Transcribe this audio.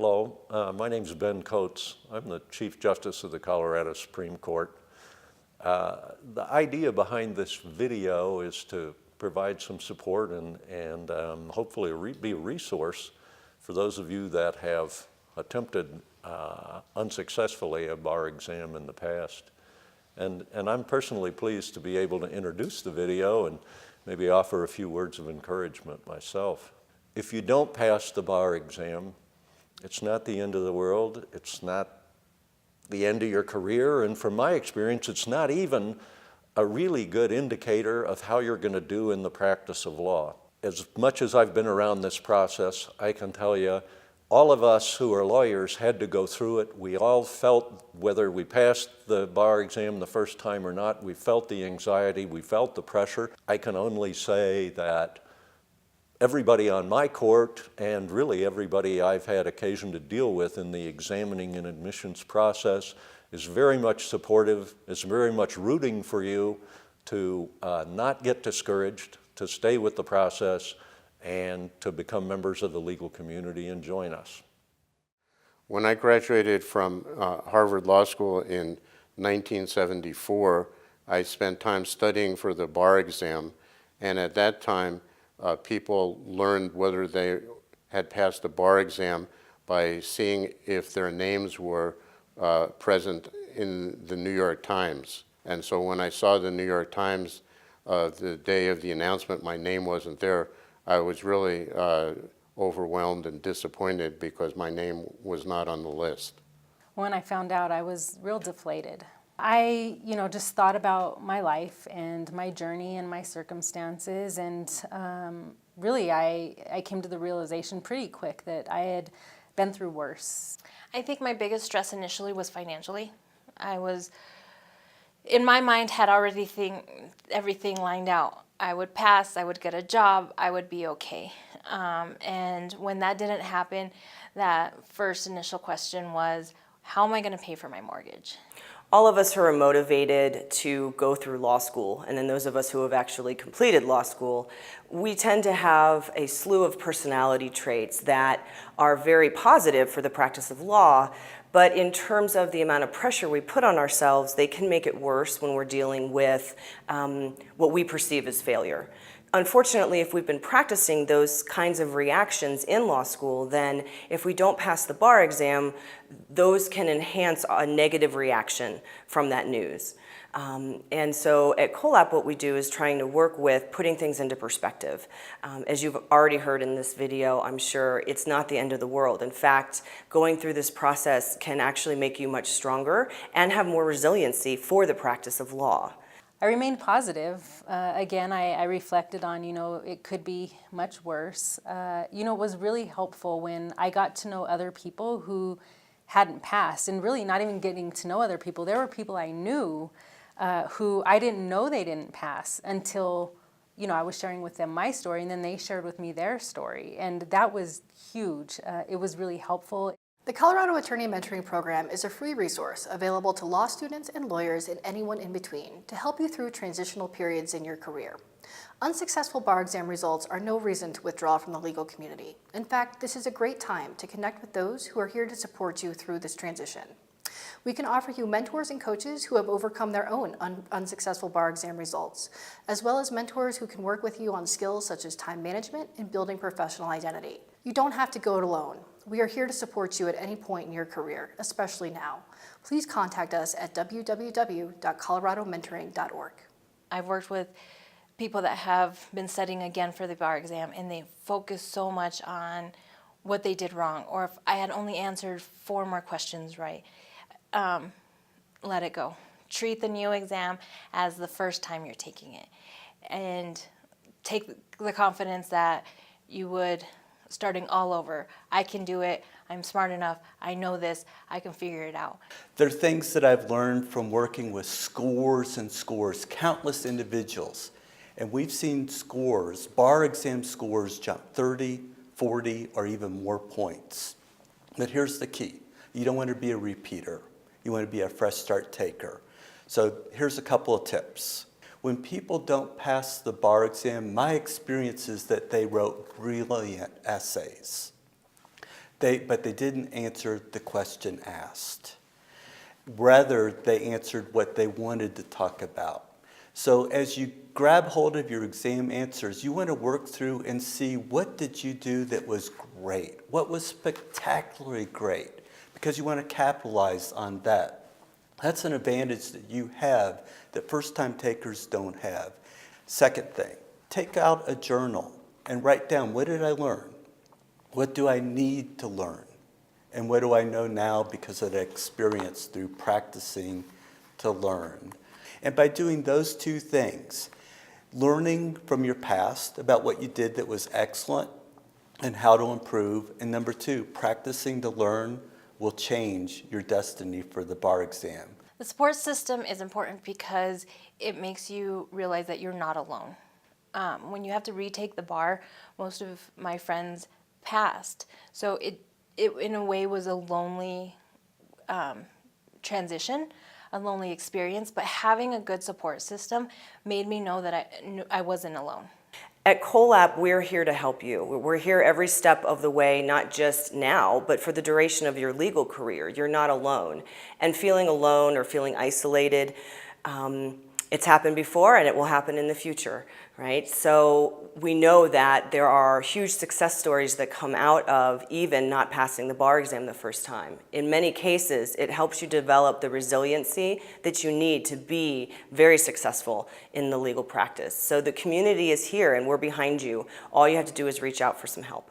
Hello, my name is Ben Coates. I'm the Chief Justice of the Colorado Supreme Court. The idea behind this video is to provide some support and hopefully be a resource for those of you that have attempted unsuccessfully a bar exam in the past. And I'm personally pleased to be able to introduce the video and maybe offer a few words of encouragement myself. If you don't pass the bar exam, it's not the end of the world. It's not the end of your career. And from my experience, it's not even a really good indicator of how you're going to do in the practice of law. As much as I've been around this process, I can tell you, all of us who are lawyers had to go through it. We all felt, whether we passed the bar exam the first time or not, we felt the anxiety, we felt the pressure. I can only say that everybody on my court, and really everybody I've had occasion to deal with in the examining and admissions process, is very much supportive, is very much rooting for you to not get discouraged, to stay with the process, and to become members of the legal community and join us. When I graduated from Harvard Law School in 1974, I spent time studying for the bar exam, and at that time, people learned whether they had passed the bar exam by seeing if their names were present in the New York Times. And so when I saw the New York Times the day of the announcement, my name wasn't there, I was really overwhelmed and disappointed because my name was not on the list. When I found out, I was real deflated. I, just thought about my life and my journey and my circumstances, and really I came to the realization pretty quick that I had been through worse. I think my biggest stress initially was financially. I was, in my mind, had already everything lined out. I would pass, I would get a job, I would be okay. And when that didn't happen, that first initial question was, how am I going to pay for my mortgage? All of us who are motivated to go through law school, and then those of us who have actually completed law school, we tend to have a slew of personality traits that are very positive for the practice of law, but in terms of the amount of pressure we put on ourselves, they can make it worse when we're dealing with what we perceive as failure. Unfortunately, if we've been practicing those kinds of reactions in law school, then if we don't pass the bar exam, those can enhance a negative reaction from that news. And so at COLAP, what we do is trying to work with putting things into perspective. As you've already heard in this video, I'm sure it's not the end of the world. In fact, going through this process can actually make you much stronger and have more resiliency for the practice of law. I remained positive. Again, I reflected on, it could be much worse. It was really helpful when I got to know other people who hadn't passed, and really not even getting to know other people. There were people I knew who I didn't know they didn't pass until, I was sharing with them my story, and then they shared with me their story. And that was huge. It was really helpful. The Colorado Attorney Mentoring Program is a free resource available to law students and lawyers and anyone in between to help you through transitional periods in your career. Unsuccessful bar exam results are no reason to withdraw from the legal community. In fact, this is a great time to connect with those who are here to support you through this transition. We can offer you mentors and coaches who have overcome their own unsuccessful bar exam results, as well as mentors who can work with you on skills such as time management and building professional identity. You don't have to go it alone. We are here to support you at any point in your career, especially now. Please contact us at www.coloradomentoring.org. I've worked with people that have been studying again for the bar exam, and they focus so much on what they did wrong, or if I had only answered 4 more questions right. Let it go. Treat the new exam as the first time you're taking it, and take the confidence that you would starting all over. I can do it. I'm smart enough. I know this. I can figure it out. There are things that I've learned from working with scores and scores, countless individuals. And we've seen scores, bar exam scores, jump 30, 40, or even more points. But here's the key. You don't want to be a repeater. You want to be a fresh start taker. So here's a couple of tips. When people don't pass the bar exam, my experience is that they wrote brilliant essays. but they didn't answer the question asked. Rather, they answered what they wanted to talk about. So as you grab hold of your exam answers, you want to work through and see what did you do that was great, what was spectacularly great, because you want to capitalize on that. That's an advantage that you have that first-time takers don't have. Second thing, take out a journal and write down, what did I learn? What do I need to learn? And what do I know now because of the experience through practicing to learn? And by doing those two things, learning from your past about what you did that was excellent and how to improve, and number two, practicing to learn will change your destiny for the bar exam. The support system is important because it makes you realize that you're not alone. When you have to retake the bar, most of my friends passed. So it in a way was a lonely transition, a lonely experience, but having a good support system made me know that I wasn't alone. At COLAP, we're here to help you. We're here every step of the way, not just now, but for the duration of your legal career. You're not alone. And feeling alone or feeling isolated, it's happened before and it will happen in the future, right? So we know that there are huge success stories that come out of even not passing the bar exam the first time. In many cases, it helps you develop the resiliency that you need to be very successful in the legal practice. So the community is here and we're behind you. All you have to do is reach out for some help.